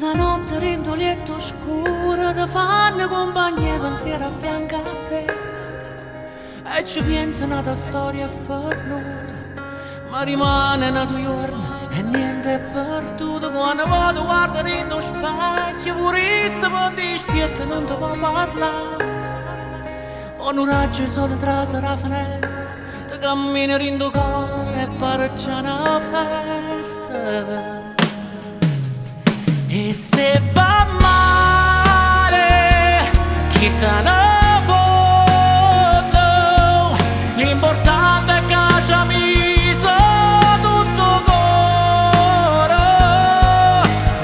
Da notte rintolietto scuro ti fanno compagnia pensiero a fianco a te e ci pensa una tua storia fornuta ma rimane una tua giorno e niente è perduto quando vado guarda dentro specchio purissimo per ti spietta non ti fa parlare poi un raggio solo tra la finestra ti cammini rindo cuore e pare c'è una festa. E se va male, chi se ne fotte, l'importante è che ci ha messo tutto cuore.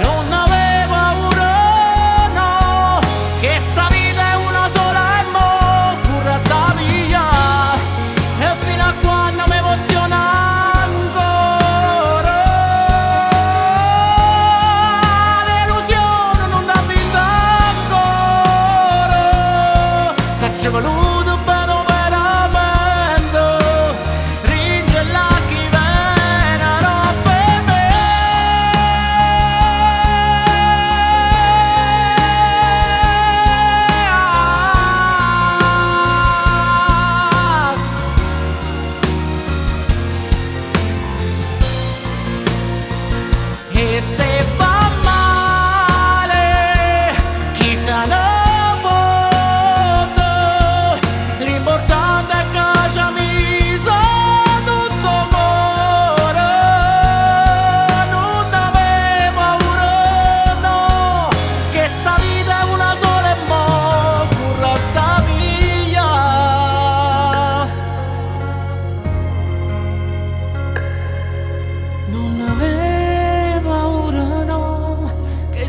Non avevo paura, no, che sta vita è una sola e mo' curata via. E fino a quando mi emoziona ci voluto bene veramente ringella chi venera per me e se va male chi se ne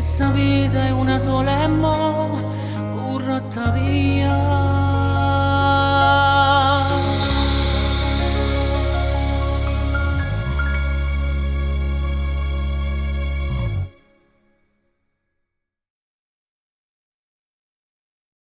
questa vita è una sola e mo' corretta via.